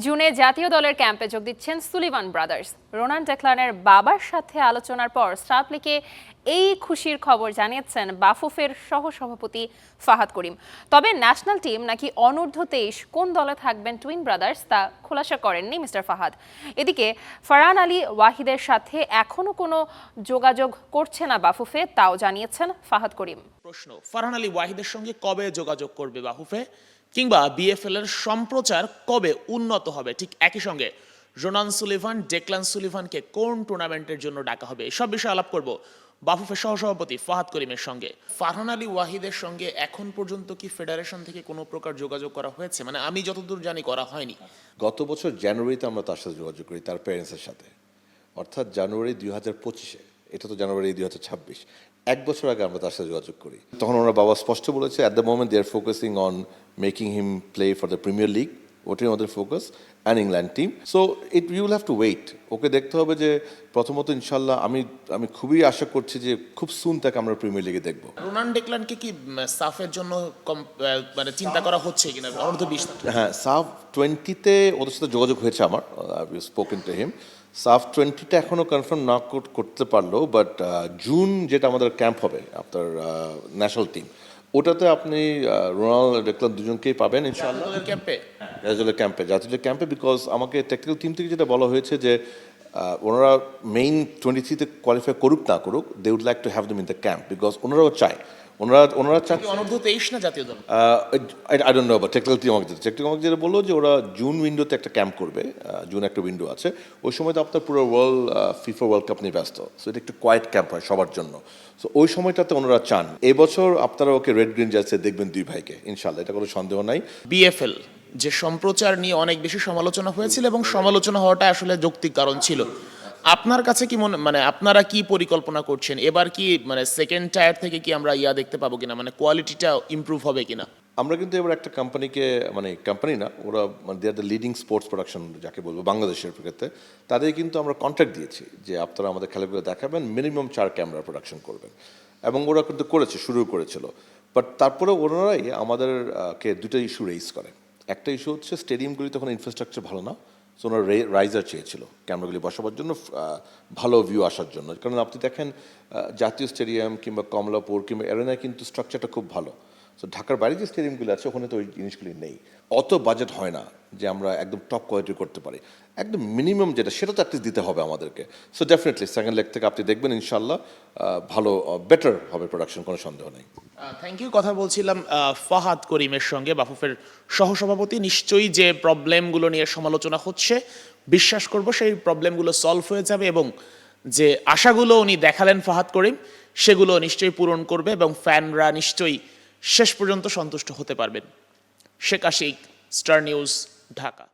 জুনে জাতীয় দলের ক্যাম্পে যোগ দিচ্ছেন সুলিভান ব্রাদার্স। রোনান ডেকলানের বাবার সাথে আলোচনার পর স্টাফলিকে এই খুশির খবর জানিয়েছেন বাফুফের সহসভাপতি ফাহাদ করিম। তবে ন্যাশনাল টিম নাকি অনূর্ধ্ব 23 কোন দলে থাকবেন টুইন ব্রাদার্স তা খোলাসা করেননি মিস্টার ফাহাদ। এদিকে ফারহান আলী ওয়াহিদের সাথে এখনো কোনো যোগাযোগ করছে না বাফুফে, তাও জানিয়েছেন ফাহাদ করিম। প্রশ্ন, ফারহান আলী ওয়াহিদের সঙ্গে কবে যোগাযোগ করবে বাফুফে, কিংবা বিএফএল এর সম্প্রচার কবে উন্নত হবে? ঠিক একই সঙ্গে রোনান সুলিভান, ডেকলান সুলিভানকে কোন টুর্নামেন্টের জন্য ডাকা হবে, এসব বিষয়ে আলাপ করব বাফুফের সহসভাপতি ফাহাদ করিমের সঙ্গে। ফারহান আলী ওয়াহিদের সঙ্গে এখন পর্যন্ত কি ফেডারেশন থেকে কোনো প্রকার যোগাযোগ করা হয়েছে? মানে আমি যতদূর জানি করা হয়নি। গত বছর জানুয়ারিতে আমরা তার সাথে যোগাযোগ করি, তার প্যারেন্টসের সাথে, অর্থাৎ জানুয়ারি 2025-এ। এটা তো জানুয়ারি 2026, 1 বছর আগে আমরা তার সাথে যোগাযোগ করি। তখন ওনার বাবা স্পষ্ট বলেছে, at the moment they are focusing on making him play for the premier league, ওটাই আমাদের focus, and England team. So you will have to wait. Okay দেখতে হবে যে প্রথমত ইনশাল্লাহ আমি খুবই আশা করছি যে খুব সুন তাকে আমরা প্রিমিয়ার লিগে দেখবো। রোনান ডেকলানকে কি সাফের জন্য মানে চিন্তা করা হচ্ছে কিনা? অনূর্ধ্ব 20, হ্যাঁ, সাফ 20-তে ওদের সাথে যোগাযোগ হয়েছে আমার, স্পোকেন টু হিম। সাফ 20-টা এখনও কনফার্ম না করতে পারলো, বাট জুন যেটা আমাদের ক্যাম্প হবে আপনার ন্যাশনাল টিম, ওটাতে আপনি রোনাল্ড ডেকলান দুজনকেই পাবেন ইনশাআল্লাহ জাতীয় ক্যাম্পে। বিকজ আমাকে টেকনিক্যাল টিম থেকে যেটা বলা হয়েছে যে ওনারা মেইন 23-তে কোয়ালিফাই করুক না করুক, they would like to have them in the camp, because ওনারাও চায় ওনারা চান অনূর্ধ্ব 23 না জাতীয় দল। I don't know, but technical team আমাকে যেটা বললো যে ওরা জুন উইন্ডোতে একটা ক্যাম্প করবে, জুন একটা উইন্ডো আছে, ওই সময় তো আপনার পুরো ফিফা ওয়ার্ল্ড কাপ নিয়ে ব্যস্ত, সো এটা একটু কোয়াইট ক্যাম্প হয় সবার জন্য। সো ওই সময়টাতে ওনারা চান। এবছর আপনারা ওকে রেড গ্রিন জার্সি দেখবেন দুই ভাইকে ইনশাল্লাহ, এটা কোনো সন্দেহ নাই। বিএফএল যে সম্প্রচার নিয়ে অনেক বেশি সমালোচনা হয়েছিল, এবং সমালোচনা হওয়াটা আসলে যৌক্তিক কারণ ছিল। আপনার কাছে কি মানে আপনারা কি পরিকল্পনা করছেন এবার? কি মানে সেকেন্ড টায়ার থেকে কি আমরা দেখতে পাবো কিনা, মানে কোয়ালিটিটা ইমপ্রুভ হবে কিনা? আমরা কিন্তু এবার একটা কোম্পানিকে, মানে কোম্পানি না, ওরা they are the leading sports production যাকে বলবো বাংলাদেশের ক্ষেত্রে, তাদের কিন্তু আমরা কন্ট্রাক্ট দিয়েছি যে আপনারা আমাদের খেলাগুলো দেখাবেন, মিনিমাম 4 ক্যামেরা প্রোডাকশন করবেন, এবং ওরা কিন্তু শুরু করেছিল। বাট তারপরে ওনারাই আমাদেরকে দুটো ইস্যু রেইজ করে। একটা ইস্যু হচ্ছে স্টেডিয়ামগুলি তখন ইনফ্রাস্ট্রাকচার ভালো না, সো ওনারা রাইজার চেয়েছিল ক্যামেরাগুলি বসাবার জন্য, ভালো ভিউ আসার জন্য। কারণ আপনি দেখেন জাতীয় স্টেডিয়াম কিংবা কমলাপুর কিংবা এরেনায় কিন্তু স্ট্রাকচারটা খুব ভালো। সো ঢাকার বাইরে যে স্টেডিয়ামগুলো আছে ওখানে তো ওই জিনিসগুলি নেই, অত বাজেট হয় না যে আমরা একদম টপ কোয়ালিটি করতে পারি। একদম মিনিমাম যেটা, সেটা তো অ্যাটলিস্ট দিতে হবে আমাদেরকে। সো ডেফিনেটলি সেকেন্ড লেগ থেকে আপনি দেখবেন ইনশাল্লাহ ভালো, বেটার হবে প্রোডাকশন, কোনো সন্দেহ নেই। Thank you. কথা বলছিলাম ফাহাদ করিমের সঙ্গে, বাফুফের সহসভাপতি। নিশ্চয়ই যে প্রবলেমগুলো নিয়ে সমালোচনা হচ্ছে, বিশ্বাস করব সেই প্রবলেমগুলো সলভ হয়ে যাবে, এবং যে আশাগুলো উনি দেখালেন ফাহাদ করিম, সেগুলো নিশ্চয়ই পূরণ করবে, এবং ফ্যানরা নিশ্চয়ই শেষ পর্যন্ত সন্তুষ্ট হতে পারবেন। Sheikh Ashiq, star news, Dhaka.